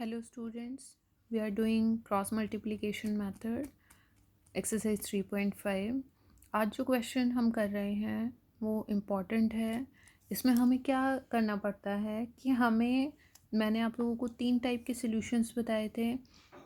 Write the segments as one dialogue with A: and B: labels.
A: Hello students, we are doing cross multiplication method exercise 3.5। आज जो question हम कर रहे हैं वो इम्पॉर्टेंट है। इसमें हमें क्या करना पड़ता है कि मैंने आप लोगों को 3 टाइप के सॉल्यूशंस बताए थे,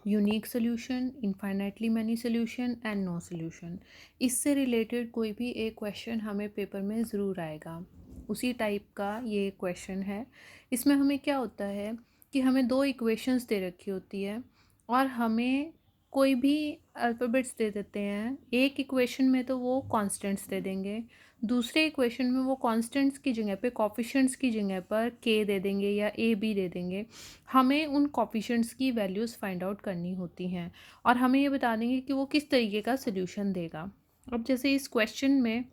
A: unique solution, infinitely many solution and no solution. इससे रिलेटेड कोई भी एक क्वेश्चन हमें पेपर में ज़रूर आएगा, उसी टाइप का ये क्वेश्चन है। इसमें हमें क्या होता है कि हमें 2 इक्वेशंस दे रखी होती है और हमें कोई भी अल्फ़ाबेट्स दे देते हैं। एक इक्वेशन में तो वो कांस्टेंट्स दे देंगे, दूसरे इक्वेशन में वो कांस्टेंट्स की जगह पे कोफिशिएंट्स की जगह पर के दे देंगे या ए बी दे देंगे। हमें उन कोफिशिएंट्स की वैल्यूज़ फाइंड आउट करनी होती हैं और हमें ये बता देंगे कि वो किस तरीके का सोल्यूशन देगा। अब जैसे इस क्वेश्चन में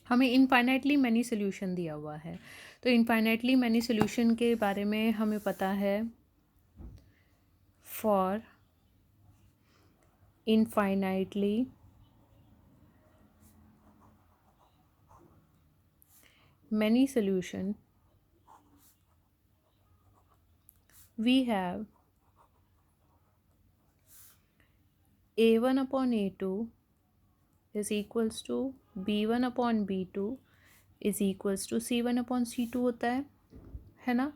A: हमें इनफाइनाइटली मैनी सोल्यूशन दिया हुआ है, तो इनफाइनाइटली मैनी सोल्यूशन के बारे में हमें पता है, for infinitely many solution we have a1 upon a2 is equals to b1 upon b2 is equals to c1 upon c2 होता है ना।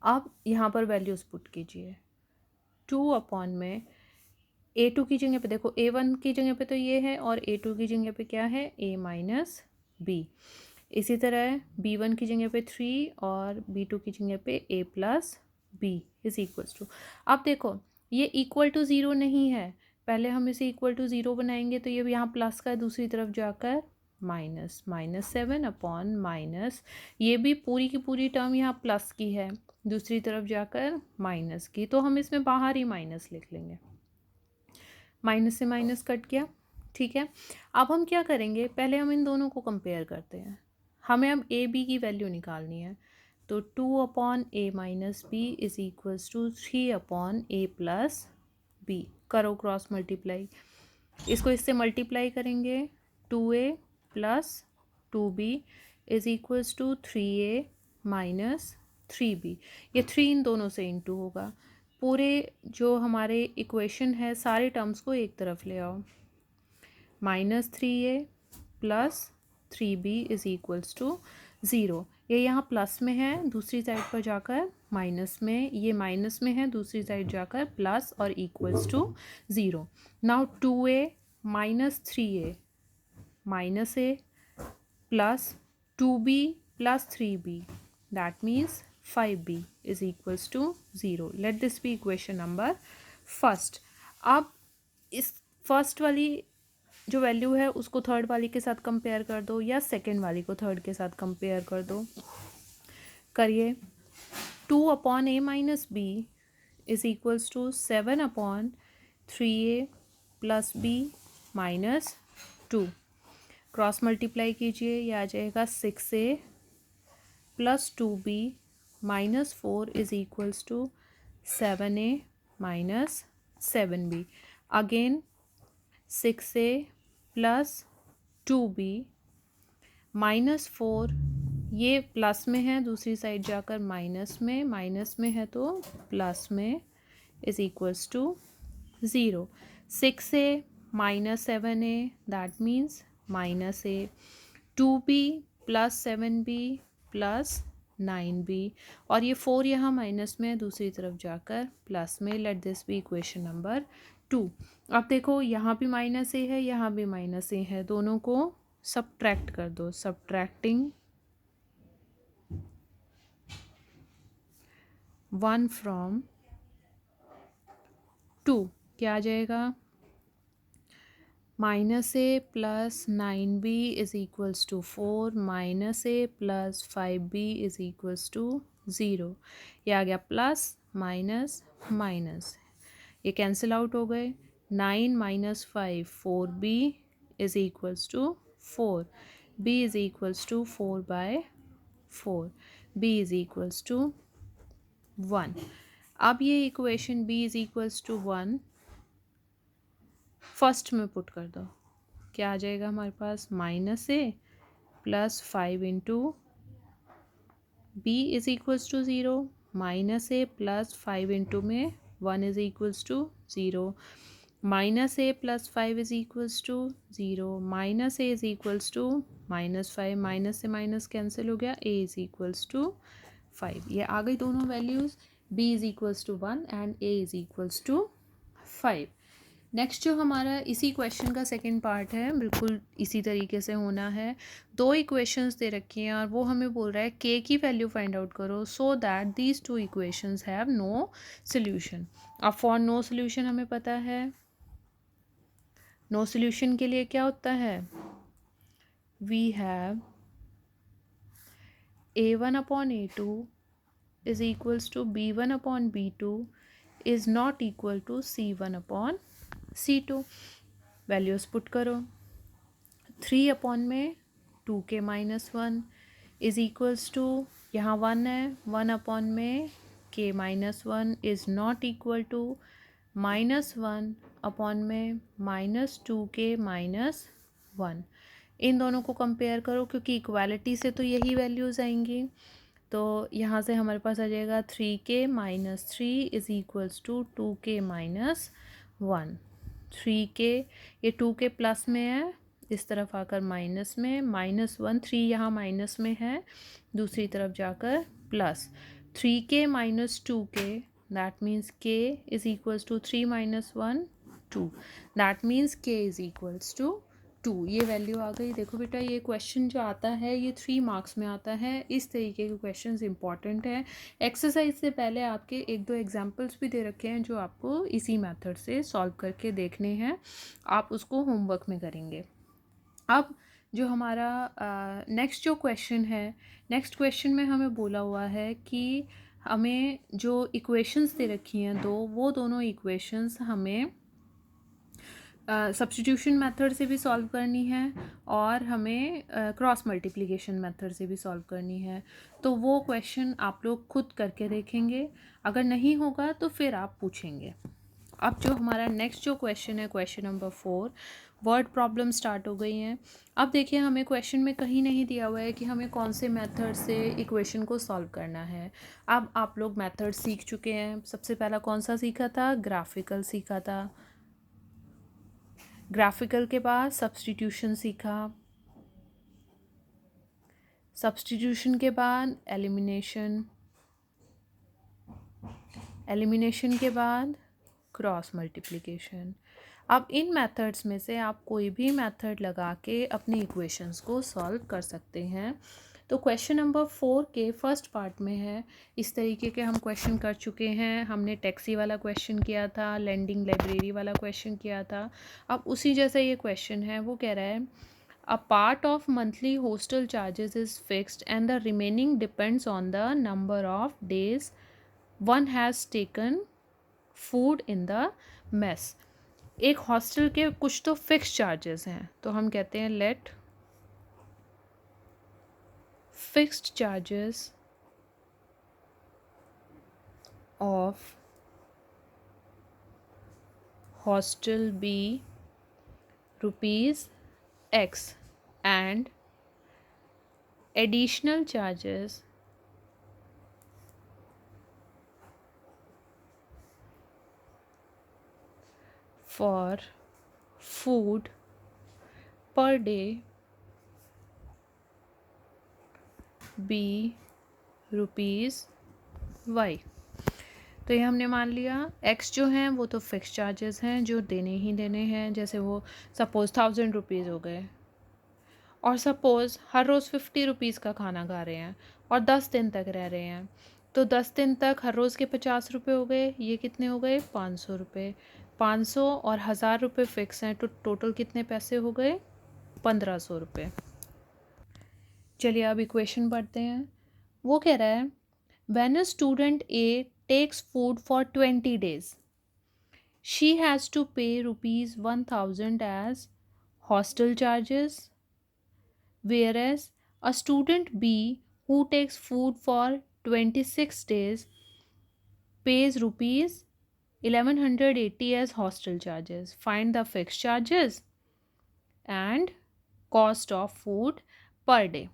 A: अब यहाँ पर वैल्यूज़ पुट कीजिए। 2 अपॉन में a2 की जगह पे देखो, a1 की जगह पे तो ये है और a2 की जगह पे क्या है, a माइनस बी। इसी तरह b1 की जगह पे 3 और b2 की जगह पे a plus b is equals to. अब देखो ये इक्वल टू ज़ीरो नहीं है, पहले हम इसे इक्वल टू ज़ीरो बनाएंगे तो ये यहाँ प्लस का दूसरी तरफ जाकर माइनस, -7 अपॉन माइनस, ये भी पूरी की पूरी टर्म यहाँ प्लस की है, दूसरी तरफ जाकर माइनस की, तो हम इसमें बाहर ही माइनस लिख लेंगे। माइनस से माइनस कट गया, ठीक है। अब हम क्या करेंगे, पहले हम इन दोनों को कंपेयर करते हैं। हमें अब ए बी की वैल्यू निकालनी है, तो 2 upon a minus b is equals to 3 upon a plus b. करो क्रॉस मल्टीप्लाई, इसको इससे मल्टीप्लाई करेंगे, 2a plus 2b is equals to 3a minus 3b। ये 3 इन दोनों से इंटू होगा, पूरे जो हमारे इक्वेशन है सारे टर्म्स को एक तरफ ले आओ। -3a plus 3b is equals to 0। ये यहाँ प्लस में है, दूसरी साइड पर जाकर माइनस में, ये माइनस में है, दूसरी साइड जाकर प्लस और equals to 0। Now 2a minus 3a minus a plus 2b plus 3b, that means 5b is equals to 0. Let this be equation number first. अब इस फर्स्ट वाली जो वैल्यू है उसको थर्ड वाली के साथ कंपेयर कर दो या सेकेंड वाली को थर्ड के साथ कंपेयर कर दो। करिए, 2 upon a minus b is equals to 7 upon 3a plus b minus 2। Cross multiply कीजिए, ये आ जाएगा 6a plus 2b minus 4 is equals to 7a minus 7b। Again 6a plus 2b minus 4, ये प्लस में है, दूसरी साइड जाकर minus में है तो प्लस में, is equals to 0। 6a minus 7a that means minus a, 2b plus 7b plus 9b, और ये 4 यहाँ माइनस में, दूसरी तरफ जाकर प्लस में। Let this be equation number 2। अब देखो यहाँ भी माइनस ए है, यहाँ भी माइनस ए है, दोनों को सब्ट्रैक्ट कर दो। सब्ट्रैक्टिंग 1 फ्रॉम 2 क्या आ जाएगा, minus a plus 9b is equals to 4, minus a plus 5b is equals to 0। ये आ गया प्लस माइनस माइनस, ये कैंसिल आउट हो गए। 9 minus 5 4b is equals to 4, b is equals to 4/4, b is equals to 1। अब ये equation b is equals to 1 first में put कर दो, क्या आ जाएगा हमारे पास, minus a plus 5 into b is equals to 0 minus a plus 5 into में 1 is equals to 0, minus a plus 5 is equals to 0, minus a is equals to -5, minus से माइनस कैंसिल हो गया, ए इज़ इक्वल्स टू 5। ये आ गई दोनों values, b is equals to 1 and a is equals to 5। Next जो हमारा इसी क्वेश्चन का सेकंड पार्ट है, बिल्कुल इसी तरीके से होना है। दो इक्वेशंस दे रखी हैं और वो हमें बोल रहा है k की वैल्यू फाइंड आउट करो so that these two equations have no solution. अब फॉर नो सोल्यूशन हमें पता है, नो सोल्यूशन के लिए क्या होता है, we have a1 upon a2 is equals to b1 upon b2 is not equal to c1 upon c2। Values put करो, 3 अपॉन में 2k minus 1 is equals to, यहाँ 1 है, 1 अपॉन में k minus 1 is not equal to -1 upon में -2k minus 1। इन दोनों को compare करो क्योंकि इक्वालिटी से तो यही वैल्यूज़ आएंगी। तो यहाँ से हमारे पास आ जाएगा 3k minus 3 is equals to 2k minus 1। 3k, ये 2k प्लस में है, इस तरफ आकर माइनस में, -1, 3 यहाँ माइनस में है, दूसरी तरफ जाकर plus, 3k minus 2k that means k is equals to 3 minus 1 2, that means k is equals to 2। ये वैल्यू आ गई। देखो बेटा, ये क्वेश्चन जो आता है ये 3 मार्क्स में आता है। इस तरीके के क्वेश्चंस इंपॉर्टेंट है। एक्सरसाइज से पहले आपके एक दो एग्जांपल्स भी दे रखे हैं जो आपको इसी मेथड से सॉल्व करके देखने हैं, आप उसको होमवर्क में करेंगे। अब जो हमारा नेक्स्ट जो क्वेश्चन है, नेक्स्ट क्वेश्चन में हमें बोला हुआ है कि हमें जो इक्वेशंस दे रखी हैं दो, वो दोनों इक्वेशंस हमें सब्स्टिट्यूशन मेथड से भी सॉल्व करनी है और हमें क्रॉस मल्टीप्लिकेशन मेथड से भी सॉल्व करनी है। तो वो क्वेश्चन आप लोग खुद करके देखेंगे, अगर नहीं होगा तो फिर आप पूछेंगे। अब जो हमारा नेक्स्ट जो क्वेश्चन है, question number 4, word problem start हो गई हैं। अब देखिए, हमें क्वेश्चन में कहीं नहीं दिया हुआ है कि हमें कौन से मेथड से इक्वेशन को सॉल्व करना है। अब आप लोग मेथड सीख चुके हैं। सबसे पहला कौन सा सीखा था, ग्राफिकल सीखा था। ग्राफिकल के बाद सब्स्टिट्यूशन सीखा, सब्स्टिट्यूशन के बाद एलिमिनेशन, एलिमिनेशन के बाद क्रॉस मल्टीप्लिकेशन। अब इन मेथड्स में से आप कोई भी मेथड लगा के अपनी इक्वेशंस को सॉल्व कर सकते हैं। तो क्वेश्चन नंबर 4 के फर्स्ट पार्ट में है, इस तरीके के हम क्वेश्चन कर चुके हैं। हमने टैक्सी वाला क्वेश्चन किया था, लैंडिंग लाइब्रेरी वाला क्वेश्चन किया था। अब उसी जैसा ये क्वेश्चन है, वो कह रहा है a part of monthly hostel charges is fixed and the remaining depends on the number of days one has taken food in the mess. एक हॉस्टल के कुछ तो फिक्स चार्जेस हैं, तो हम कहते हैं let fixed charges of hostel be rupees X and additional charges for food per day be rupees Y। तो ये हमने मान लिया x जो हैं वो तो फिक्स चार्जेस हैं जो देने ही देने हैं। जैसे वो सपोज़ 1000 रुपीज़ हो गए और सपोज़ हर रोज़ 50 रुपीज़ का खाना खा रहे हैं और 10 दिन तक रह रहे हैं, तो 10 दिन तक हर रोज़ के 50 रुपये हो गए, ये कितने हो गए 500 रुपये। 500 और 1000 रुपये फ़िक्स हैं, तो टोटल कितने पैसे हो गए 1500 रुपये। चलिए अब इक्वेशन पढ़ते हैं। वो कह रहा है when a student a takes food for 20 days she has to pay ₹1000 as hostel charges, whereas a student B who takes food for 26 days pays ₹1180 as hostel charges. Find the fixed charges and cost of food per day.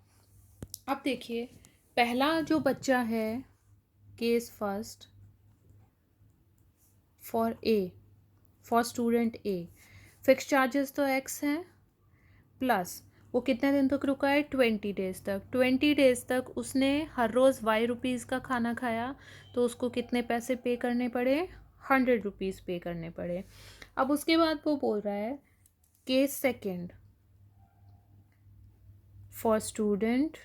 A: अब देखिए, पहला जो बच्चा है case first for a, for student A, fix charges तो x हैं, plus वो कितने दिन तक रुका है, 20 डेज तक। 20 डेज तक उसने हर रोज़ वाई रुपीज़ का खाना खाया, तो उसको कितने पैसे पे करने पड़े, 100 रुपीज़ पे करने पड़े। अब उसके बाद वो बोल रहा है case second for student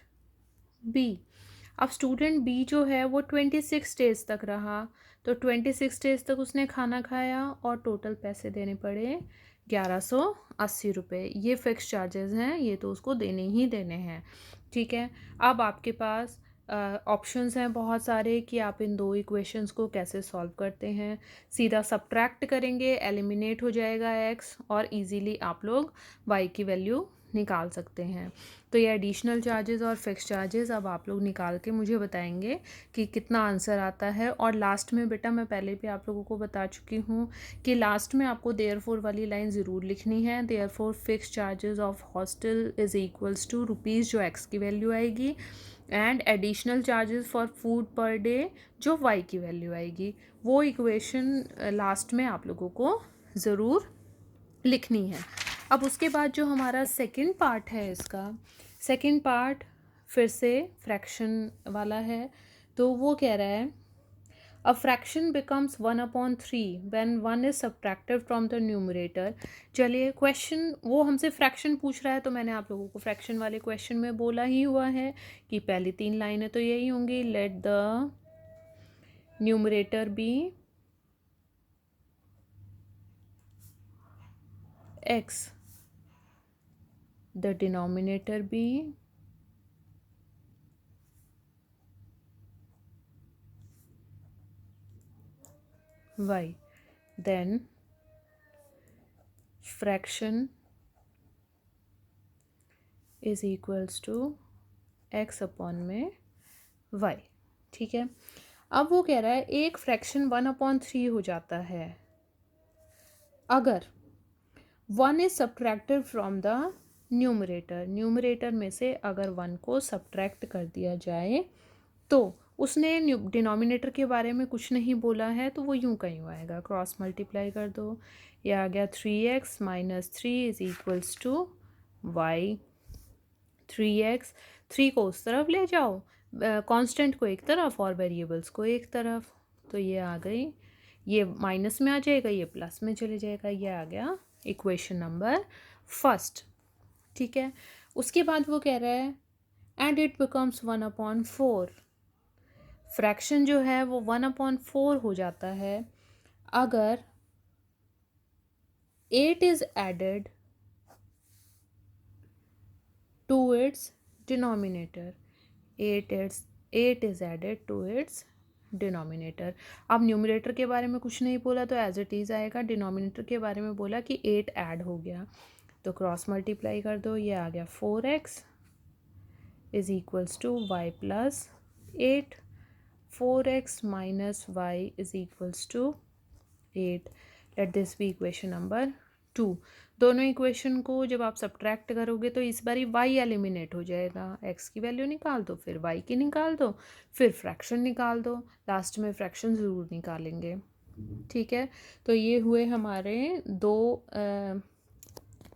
A: B. अब स्टूडेंट बी जो है वो 26 डेज तक रहा, तो 26 डेज तक उसने खाना खाया और टोटल पैसे देने पड़े 1180 रुपये। ये फिक्स चार्जेस हैं, ये तो उसको देने ही देने हैं। ठीक है, अब आपके पास ऑप्शंस हैं बहुत सारे कि आप इन दो इक्वेशंस को कैसे सॉल्व करते हैं। सीधा सब्ट्रैक्ट करेंगे, एलिमिनेट हो जाएगा एक्स, और इजीली आप लोग वाई की वैल्यू निकाल सकते हैं। तो ये एडिशनल चार्जेस और फिक्स चार्जेस अब आप लोग निकाल के मुझे बताएंगे कि कितना आंसर आता है। और लास्ट में बेटा मैं पहले भी आप लोगों को बता चुकी हूँ कि लास्ट में आपको देयरफॉर वाली लाइन ज़रूर लिखनी है। Therefore fix charges of hostel is equals to rupees जो एक्स की वैल्यू आएगी, and additional charges for food per day जो वाई की वैल्यू आएगी। वो इक्वेशन लास्ट में आप लोगों को ज़रूर लिखनी है। अब उसके बाद जो हमारा सेकंड पार्ट है, इसका सेकंड पार्ट फिर से फ्रैक्शन वाला है। तो वो कह रहा है a fraction becomes 1/3 when 1 is subtracted from the numerator. चलिए क्वेश्चन वो हमसे फ्रैक्शन पूछ रहा है, तो मैंने आप लोगों को फ्रैक्शन वाले क्वेश्चन में बोला ही हुआ है कि पहली 3 लाइनें तो यही होंगी, let the numerator be x, the denominator be y, then fraction is equals to x upon में y। ठीक है, अब वो कह रहा है एक फ्रैक्शन 1/3 हो जाता है अगर 1 is subtracted from the numerator. Numerator में से अगर 1 को सब्ट्रैक्ट कर दिया जाए, तो उसने डिनोमिनेटर के बारे में कुछ नहीं बोला है, तो वो यूं कहीं आएगा, क्रॉस मल्टीप्लाई कर दो, ये आ गया 3x minus 3 is equals to Y. 3x, 3 को उस तरफ ले जाओ, कांस्टेंट को एक तरफ और वेरिएबल्स को एक तरफ, तो ये आ गई, ये माइनस में आ जाएगा, ये प्लस में चले जाएगा, ये आ गया इक्वेशन नंबर फर्स्ट। ठीक है, उसके बाद वो कह रहा है एंड इट बिकम्स 1/4। फ्रैक्शन जो है वो 1/4 हो जाता है अगर 8 is added to its denominator. 8 is added to its denominator. अब न्यूमरेटर के बारे में कुछ नहीं बोला तो एज इट इज़ आएगा, डिनोमिनेटर के बारे में बोला कि 8 ऐड हो गया, तो क्रॉस मल्टीप्लाई कर दो, ये आ गया 4x is equals to Y plus 8। 4x minus Y is equals to 8। Let this be equation number 2। दोनों इक्वेशन को जब आप सब्ट्रैक्ट करोगे तो इस बार y एलिमिनेट हो जाएगा, x की वैल्यू निकाल दो, फिर y की निकाल दो, फिर फ्रैक्शन निकाल दो, लास्ट में फ्रैक्शन ज़रूर निकालेंगे। ठीक है, तो ये हुए हमारे दो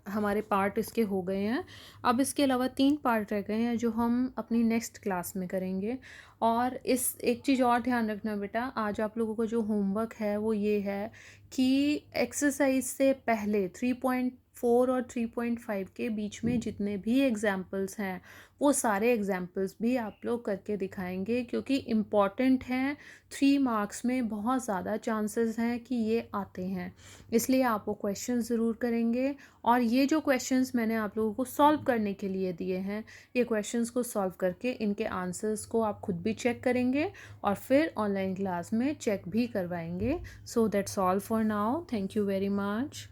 A: हमारे पार्ट इसके हो गए हैं। अब इसके अलावा 3 पार्ट रह गए हैं जो हम अपनी नेक्स्ट क्लास में करेंगे। और इस एक चीज़ और ध्यान रखना बेटा, आज आप लोगों को जो होमवर्क है वो ये है कि एक्सरसाइज से पहले 3.4 और 3.5 के बीच में जितने भी एग्जाम्पल्स हैं वो सारे एग्जाम्पल्स भी आप लोग करके दिखाएंगे, क्योंकि इम्पॉर्टेंट हैं। 3 मार्क्स में बहुत ज़्यादा चांसेस हैं कि ये आते हैं, इसलिए आप वो क्वेश्चन ज़रूर करेंगे। और ये जो क्वेश्चंस मैंने आप लोगों को सॉल्व करने के लिए दिए हैं, ये क्वेश्चंस को सॉल्व करके इनके आंसर्स को आप खुद भी चेक करेंगे और फिर ऑनलाइन क्लास में चेक भी करवाएंगे। So that's all for now, thank you very much.